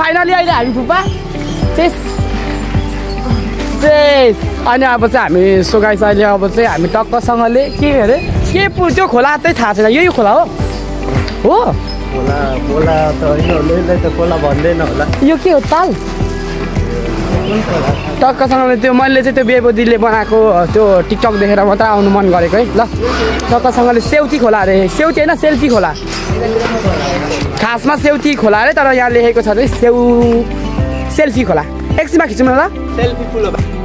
finally अहिले हामी फुपा अनि अब चाहिँ हामी सो गाइस अहिले अब चाहिँ हामी टक्कसँगले के अरे के त्यो खोला चाहिँ थाहा छैन यही खोला हो खोला त होइन त खोला भन्दैन होला यो के हो ताल टक्कसँगले त्यो मैले चाहिँ त्यो बेबोदीले बनाएको त्यो टिकटक देखेर मात्र आउनु मन गरेको है ल टक्कसँगले सेउती खोला अरे सेउती होइन सेल्फी खोला खासमा सेउती खोला अरे तर यहाँ लेखेको छ चाहिँ सेल्फी खोला एकछिनमा खिचौँ न ल सेल्फी पुलो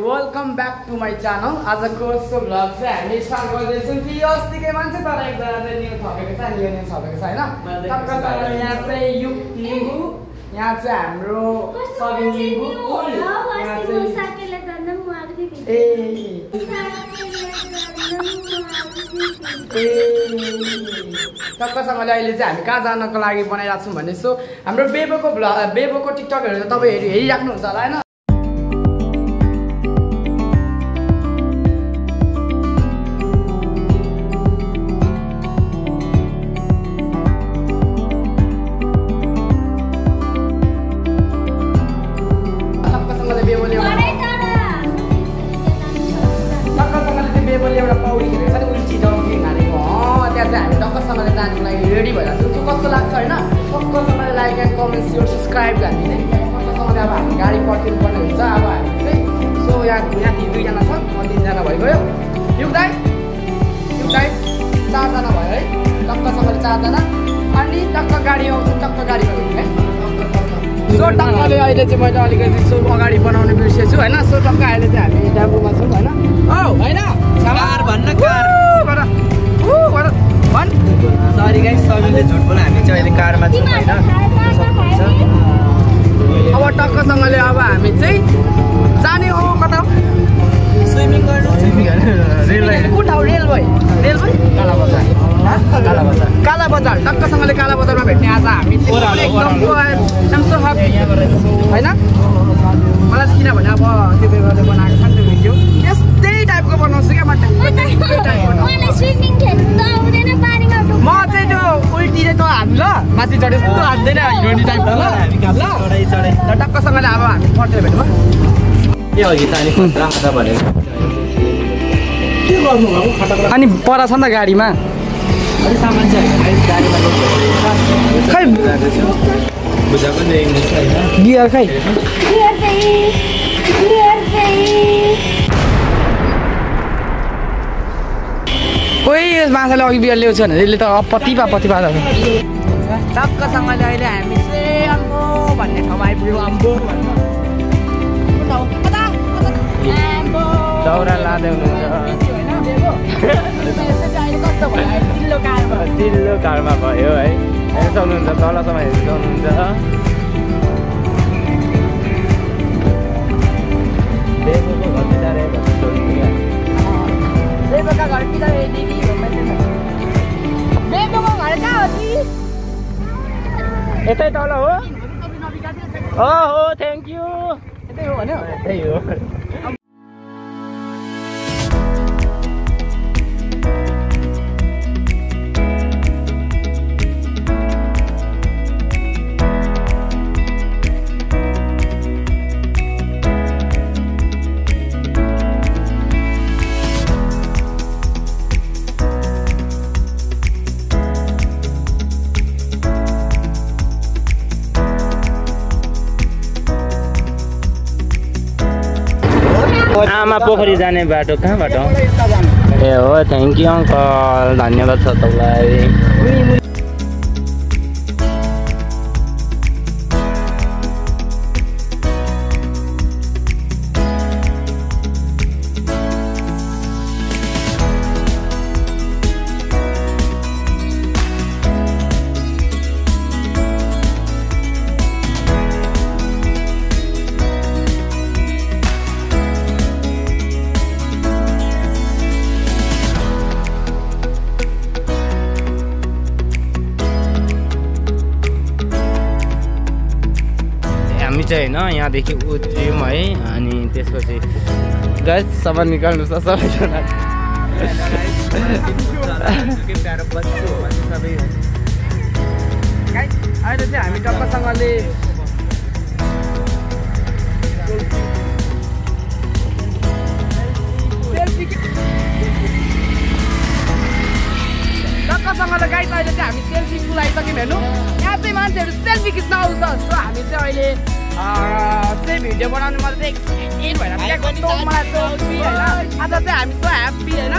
welcome back to my channel आजको सो भ्लग चाहिँ हामी स्टार्ट गर्दैछौँ कि अस्तिकै मान्छे तर एकजना चाहिँ न्यू थपेको छ न्यू थपेको छ होइन टक्कसँग यहाँ चाहिँ युग लिम्बू यहाँ चाहिँ हाम्रो सबिन लिम्बू यहाँ चाहिँ टक्कसँगले अहिले चाहिँ हामी कहाँ जानको लागि बनाइरहेको छौँ भने सो हाम्रो बेबोको टिकटकहरू त तपाईँहरू हेरिराख्नुहुन्छ होला होइन रेडी भइरहेको छु कस्तो लाग्छ होइन टक्कसँगले like and comment share subscribe गर्ने टक्कसँगले अब हामी गाडी पर्खिनु पर्ने हुन्छ अब हामी चाहिँ सो यहाँ दुईजना छ म तिनजना भइगयो युग दाइ चारजना भयो है टक्कसँगले चारजना अनि टक्क गाडी आउँछ टक्क गाडी बनाउने है सो टक्कले अहिले चाहिँ मैले अलिकति सो अगाडि बनाउने बिर्सेछु होइन सो टक्क अहिले चाहिँ हामी डाबुमा छौँ होइन होइन कार भन्न कार सरी गाइस सबैले झुट बोल्यो हामी चाहिँ अहिले कारमा छौँ होइन अब टक्कसँगले अब हामी चाहिँ जाने हो कता स्विमिङ गर्नु कुन ठाउँ रेल भाइ काला बजार टक्कसँगले काला बजारमा भेट्ने आज हामी एकदम सो ह्याप्पी होइन मलाई चाहिँ किनभने अब त्यो बेलाले बनाएको छ नि त्यो भिडियो त्यस्तै टाइपको बनाउँछु क्या म चाहिँ त्यो उल्टी चाहिँ त हान्नु ल माथि चढे जस्तो हान्दैन हिरोनी टाइपको ल टक्कसँगले अब हामी पटेर भेट्नु अनि पर छ नि त गाडीमा खै गियर खै कोही माछाले अघि बियर ल्याउँछ भने यसले त पतिपा टक्कसँगले अहिले हामी चाहिँ अम्बो भन्ने ठाउँमा आइपुग्यो अम्बो दाउरा लाँदै हुनुहुन्छ चिल्लो कारमा भयो है हेर्नु सक्नुहुन्छ तलसम्म हेर्नु सक्नुहुन्छ बेबोका घर किधर है दिदी बेबोको घर कहाँ हो दिदी यतै तल हो हो थ्याङ्क यू यतै हो भन्यो यतै हो आमा पोखरी जाने बाटो कहाँबाट ए हो थ्याङ्क यू अङ्कल धन्यवाद छ तपाईँलाई होइन यहाँदेखि उत्रियौँ है अनि त्यसपछि गाइस सामान निकाल्नु छ सबैजना अहिले चाहिँ हामी टक्कसँगले टक्कसँगले गाइस अहिले चाहिँ हामी सेल्फी पुल आइसक्यौँ हेर्नु यहाँ चाहिँ मान्छेहरू सेल्फी खिच्न आउँछ सो हामी चाहिँ अहिले चाहिँ भिडियो बनाउनु मलाई चाहिँ एक्साइटेड भएर मलाई आज चाहिँ हामी सो ह्याप्पी होइन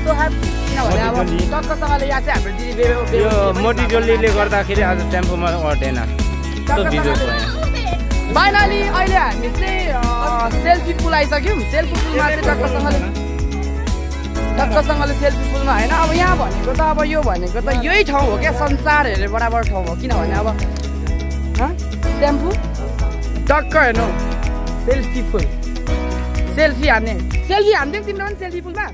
सो ह्याप्पी किनभने अब टक्कसँगले यहाँ चाहिँ हाम्रो दिदी यो मोटी डोलीले गर्दाखेरि आज टेम्पोमा अटेन फाइनली अहिले हामी चाहिँ सेल्फी पुल आइसक्यौँ सेल्फी पुलमा चाहिँ टक्कसँगले सेल्फी पुलमा होइन अब यहाँ भनेको त अब यो भनेको त यही ठाउँ हो क्या संसार हेरेर बराबर ठाउँ हो किनभने अब टेम्पो टक्क हेर्नु सेल्फी पुल सेल्फी हान्थ्यौँ तिम्रो पनि सेल्फी पुलमा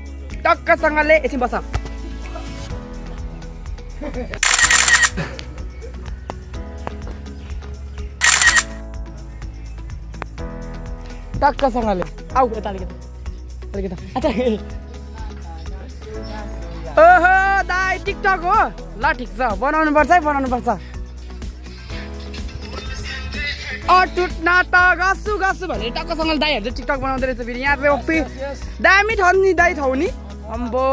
टक्कसँगले एकछिन बस टक्कसँगले आऊ यता अलिकति अच्छा ओहो दाइ टिकटक हो ल ठिक छ बनाउनु पर्छ है अटुट नाटक गसु भने टक्कसँगले दाइहरू चाहिँ टिकटक बनाउँदै रहेछ फेरि यहाँ चाहिँ दामी ठाउँ नि दाइ ठाउँ नि अम्बो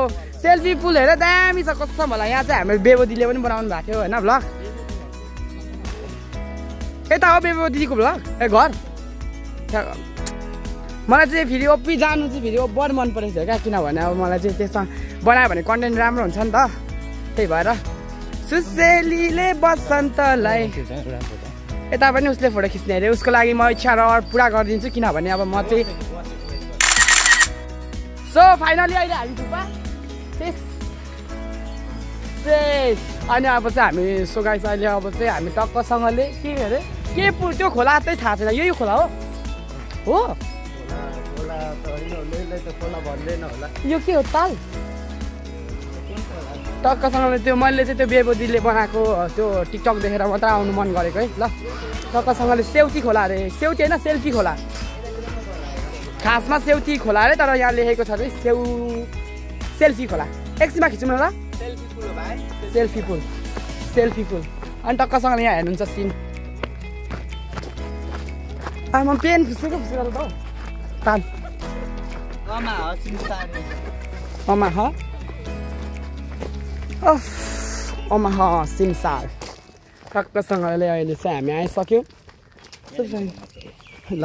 सेल्फी पुल हेर दामी छ कस्तो होला यहाँ चाहिँ हाम्रो बेबो दिदीले पनि बनाउनु भएको थियो होइन भ्लग यता हो बेबो दिदीको भ्लग ए घर मलाई चाहिँ फेरि ओपी जानु चाहिँ फेरि बढी मन परेको थियो क्या किनभने अब मलाई चाहिँ त्यसमा बनायो भने कन्टेन्ट राम्रो हुन्छ नि त त्यही भएर सुसेलीले बसन्तलाई यता पनि उसले फोटो खिच्ने अरे उसको लागि म इच्छा पुरा गरिदिन्छु किनभने अब म चाहिँ सो फाइनली अहिले हामी थुक्पा अनि अब चाहिँ हामी सो गाइस अहिले अब चाहिँ हामी टक्कसँगले के अरे के पुल त्यो खोला चाहिँ थाहा छैन यही खोला हो यो के हो ताल टक्कसँगले त्यो मैले चाहिँ त्यो बेबो दिदीले बनाएको त्यो टिकटक देखेर मात्र आउनु मन गरेको है ल टक्कसँगले सेउती खोला अरे सेउती होइन सेल्फी खोला खासमा सेउती खोला अरे तर यहाँ लेखेको छ अरे सेल्फी खोला एकछिनमा खिचौँ न ल सेल्फी पुल अनि टक्कसँगले यहाँ हेर्नुहुन्छ सिन आमा पेन फुसेको त ताल अमाहा सिमसार टक्कसँगले अहिले चाहिँ हामी आइसक्यौँ ल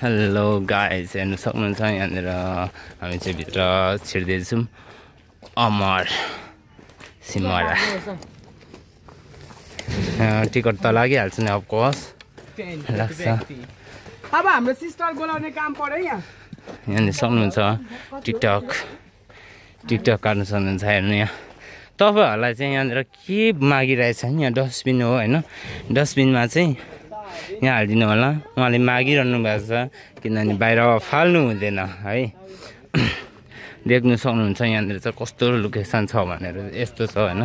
हेलो गाइस हेर्नु सक्नुहुन्छ यहाँनिर हामी चाहिँ भित्र छिर्दैछौँ अमर सिमरा टिकट त लागिहाल्छ नि अफकोर्स लाग्छ अब हाम्रो सिस्टर बोलाउने काम पर्यो यहाँनिर सक्नुहुन्छ टिकटक काट्नु सक्नुहुन्छ हेर्नु यहाँ तपाईँहरूलाई चाहिँ यहाँनिर के मागिरहेछ नि यहाँ डस्टबिन हो होइन डस्टबिनमा चाहिँ यहाँ हालिदिनु होला उहाँले मागिरहनु भएको छ किनभने बाहिर फाल्नु हुँदैन है देख्नु सक्नुहुन्छ यहाँनिर चाहिँ कस्तो लोकेसन छ भनेर यस्तो छ होइन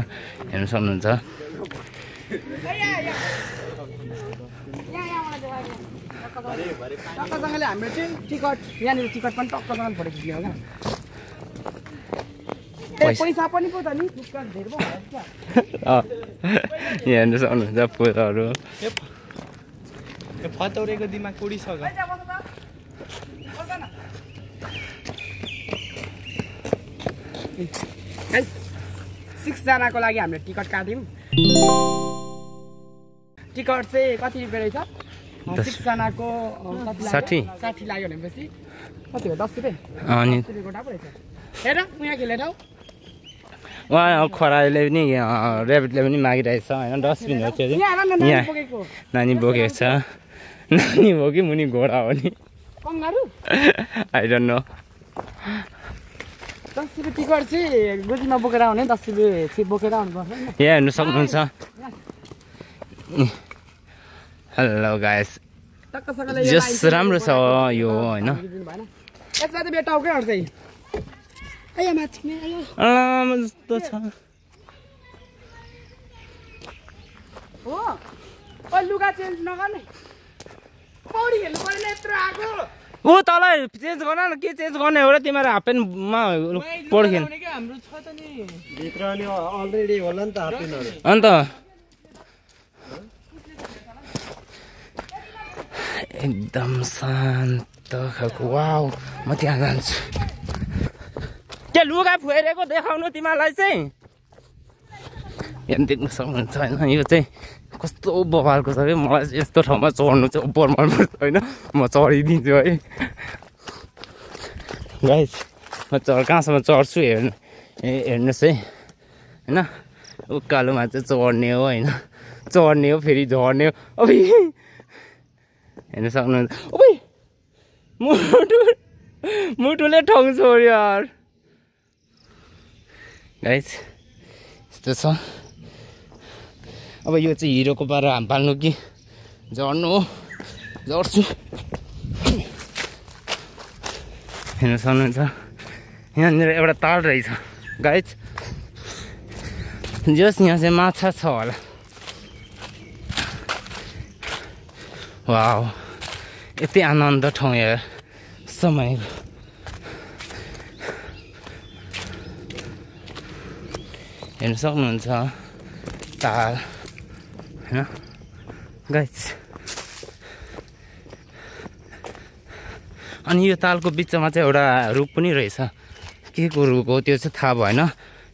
हेर्नु सक्नुहुन्छ टक्कसँगले हाम्रो चाहिँ टिकट यहाँनिर टिकट पनि टक्कसँगले फोटो खिच्ने हो क्या पैसा पनि पो त नि धेरै पो हेर्नु सक्नुहुन्छ फुलहरू फतौरेको दिमाग कुडिसक्यो 6 जनाको लागि हामीले टिकट काट्यौँ टिकट चाहिँ कति रुपियाँ रहेछ 6 जनाको 60 लाग्यो भनेपछि कति हो 10 रुपियाँ अनि हेर यहाँ खेल्ने ठाउँ उहाँ खरायोले पनि ऱ्याबिटले पनि मागिरहेछ होइन डस्टबिन हो त्यो यहाँ नानी बोकेको छ नानी हो कि मुनि घोडा हो नि आई डोन्ट नो 10 रुपियाँ टिकट चाहिँ गोजीमा बोकेर आउने 10 रुपियाँ चाहिँ बोकेर आउनुपर्छ यहाँ हेर्नु सक्नुहुन्छ हेलो गाइस जस राम्रो छ यो होइन यसमा चाहिँ बेटा टाउकै हट्छ आयो माथि आयो जस्तो छ हो ओ लुगा चेन्ज नगर्ने पौडी खेल्नु पर्ने यत्रो आको ऊ तल चेन्ज गर्न न के चेन्ज गर्ने हो र तिमीहरू हाफ प्यान्टमा पौडी खेल्नु हाम्रो छ त नि भित्र अनि अलरेडी होला नि त हाफ प्यान्टहरु अन्त एकदम शान्त खालको वाउ म त्यहाँ जान्छु के लुगा फुरेको देखाउनु तिमीहरूलाई चाहिँ यहाँ देख्न सक्नुहुन्छ होइन यो चाहिँ कस्तो बवालको छ कि मलाई चाहिँ यस्तो ठाउँमा चढ्नु चाहिँ ओभर मनपर्छ होइन म चढिदिन्छु है गाइस म कहाँसम्म चढ्छु हेर्नुहोस् है होइन उकालोमा चाहिँ चढ्ने हो होइन चढ्ने हो फेरि झर्ने हो अब हेर्नु सक्नुहुन्छ ओइ मुटुले ठाउँ छोड्यो यार गाइस यस्तो छ अब यो चाहिँ हिरोको पारा हाम पाल्नु कि झर्नु हो झर्छु हेर्नु सक्नुहुन्छ यहाँनिर एउटा ताल रहेछ गाइस जस यहाँ चाहिँ माछा छ होला वाउ यति आनन्द ठाउँ यार समयको हेर्नु सक्नुहुन्छ ताल होइन गाइस अनि यो तालको बिचमा चाहिँ एउटा रुख पनि रहेछ के को रुख हो त्यो चाहिँ थाहा भएन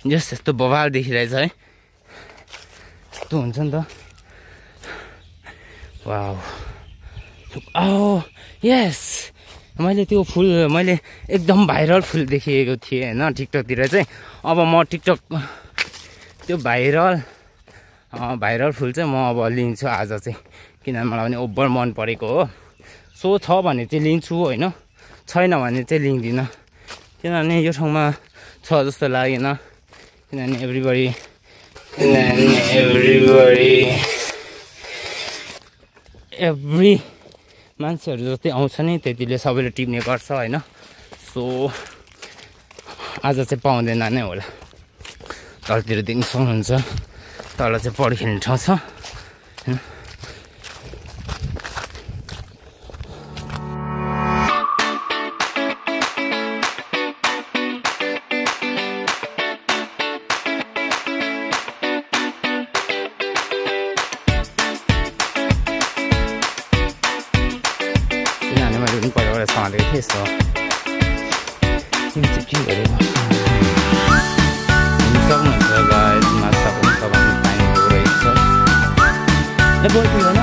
जस यस्तो बवाल देखिरहेछ है यस्तो हुन्छ नि त वाउ ओ यस मैले त्यो फुल मैले एकदम भाइरल फुल देखेको थिएँ होइन टिकटकतिर चाहिँ अब म टिकटक त्यो भाइरल फुल चाहिँ म अब लिन्छु आज चाहिँ किनभने मलाई पनि ओभर मन परेको हो सो छ भने चाहिँ लिन्छु होइन छैन भने चाहिँ लिँदिनँ किनभने यो ठाउँमा छ जस्तो लागेन किनभने एभ्री मान्छेहरू जस्तै आउँछ नि त्यतिले सबैले टिप्ने गर्छ होइन सो आज चाहिँ पाउँदैन नै होला तलतिर देख्न सक्नुहुन्छ तल चाहिँ पौडी खेल्ने ठाउँ छ होइन समालेको थिएँ यस्तो के गरेको सक्नुहुन्छ गाइस माछा पनि तपाईँले पानीको रहेछ ए बोल्छु होइन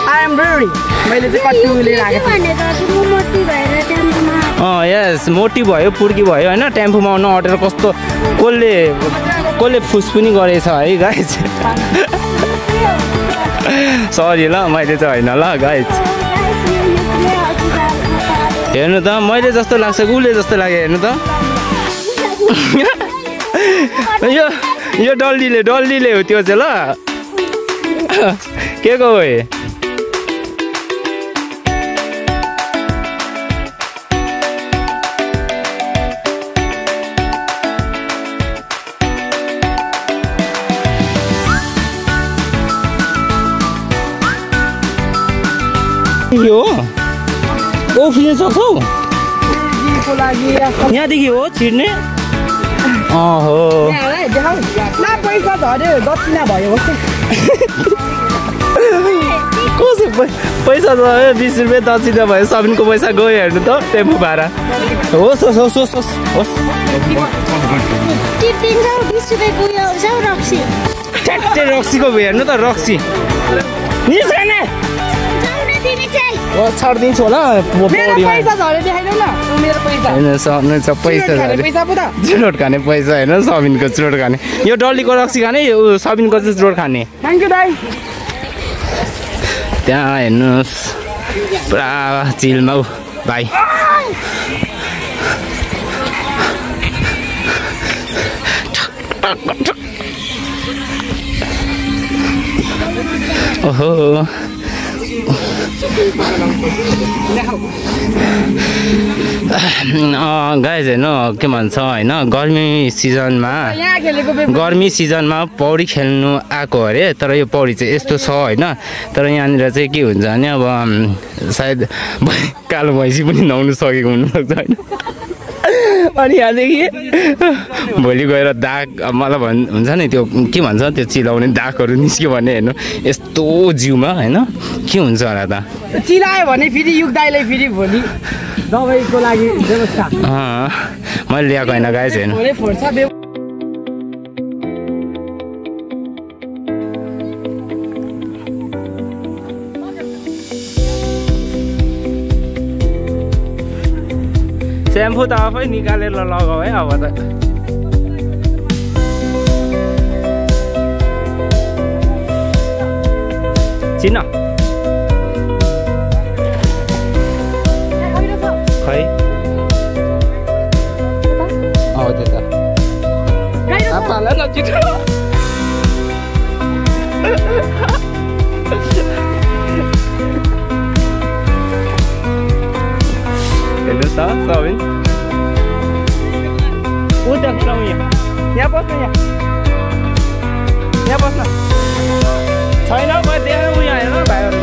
आई एम रेडी मैले चाहिँ कट्टु लिएर आएको यस मोटी भयो पुर्की भयो होइन टेम्पोमा आउनु अटेर कस्तो कसले फुस पनि गरेछ है गाइस सरी ल मैले चाहिँ होइन ल गाइस हेर्नु त मैले जस्तो लाग्छ उसले जस्तो लाग्यो हेर्नु त यो डल्लीले हो त्यो चाहिँ ल के को हो यो उफ्रिन सक्छौ यहाँदेखि हो छिर्ने हो पैसा झऱ्यो दक्षिणा भयो कसो पैसा झऱ्यो 20 रुपियाँ दक्षिणा भयो सबिनको पैसा गयो हेर्नु त टेम्पो भाडा होस् ठ्याक्कै रक्सीको हेर्नु त रक्सी छाडिदिन्छु होला चुरोट खाने पैसा होइन सबिनको चुरोट खाने यो डल्लीको रक्सी खाने सबिनको चाहिँ चुरोट खाने थ्याङ्क यू दाइ त्यहाँ हेर्नुहोस् पुरा चिलमा भाइ ओहो गाइज हेर्नु के भन्छ होइन गर्मी सिजनमा पौडी खेल्नु आएको अरे तर यो पौडी चाहिँ यस्तो छ होइन तर यहाँनिर चाहिँ के हुन्छ भने अब सायद कालो भैँसी पनि नुहाउनु सकेको हुनसक्छ होइन अनि यहाँदेखि भोलि गएर दाग मतलब हुन्छ नि त्यो के भन्छ त्यो चिलाउने दागहरू निस्क्यो भने हेर्नु यस्तो जिउमा होइन के हुन्छ होला त चिलायो भने फेरि युक्दाइलाई फेरि भोलि दबाईको लागि व्यवस्था मैले ल्याएको होइन गाइस हेर्नु सेम्पू त आफै निकालेर लगाऊ है अब त चिन्न खै त्यता पाला न छिटो हेर्नुहोस् त सबै उता खिलाउँ यहाँ बस्नु यहाँ बस्न छैन म देखाउँ यहाँ हेर्नु भाइहरू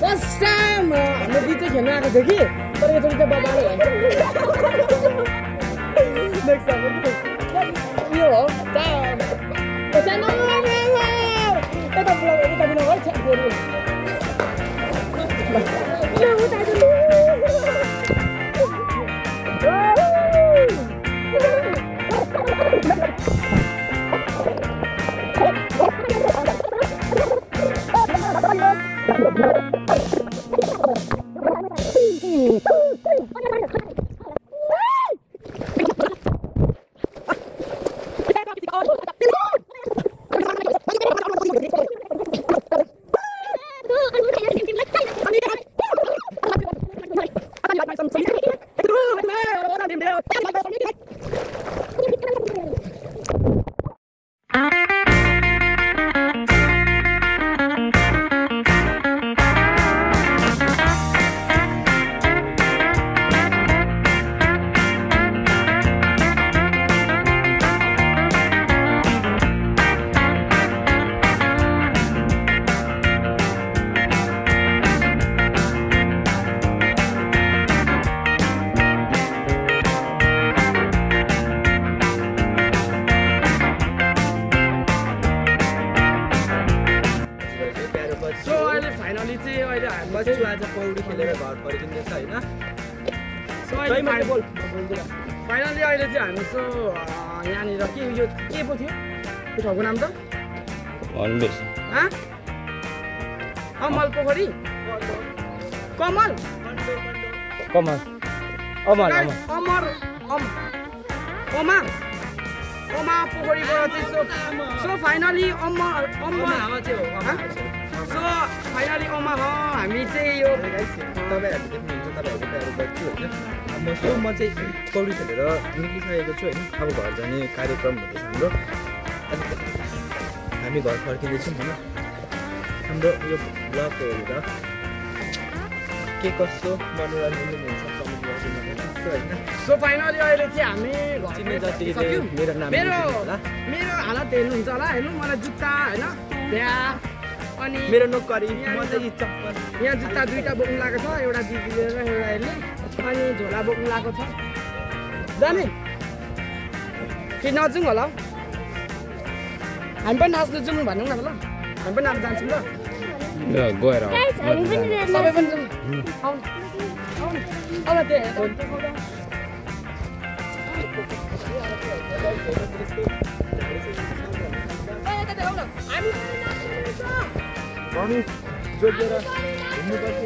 फर्स्ट टाइम हामीले बिच खेल्न आएको थियो कि तर यो चाहिँ बाबाले यो हो पौडी खेलेर घर फर्किँदैछ हैन फाइनली अहिले चाहिँ हामी यहाँनिर के यो के पो थियो त्यो ठाउँको नाम त भन्नुहोस् अमल पोखरी कमल कमल अमर अमर ओमा पोखरीबाट चाहिँ सो फाइनली सो फाइनली हामी चाहिँ यो तपाईँहरूले देख्नुहुन्छ तपाईँहरूको प्यारो बच्चु होइन म चाहिँ पौडी खेलेर निक्लिसकेको छु होइन अब घर जाने कार्यक्रम हुँदैछ हाम्रो हामी घर फर्किँदैछौँ होइन हाम्रो यो ब्लगको हेरेर के कस्तो मनोरञ्जन हुन्छ कमेन्ट गरिदिनु होइन सो फाइनली अहिले चाहिँ हामी चिन्ने जतिले मेरो नाम मेरो हालत हेर्नुहुन्छ होला हेर्नु मलाई जुत्ता होइन त्यहाँ अनि मेरो नोकरी म चाहिँ चप्पल यहाँ जुत्ता दुईवटा बोक्नु लागेको छ एउटा दिदीले र एउटा यसले अनि झोला बोक्नु लागेको छ जाने कि नजाउँ होला हौ हामी पनि नाच्नु जाउँ भनौँ न ल हामी पनि नाच्नु जान्छौँ ल गएर सबै पनि जाउँ अब त्यही हामी जोडेर घुम्नुपर्छ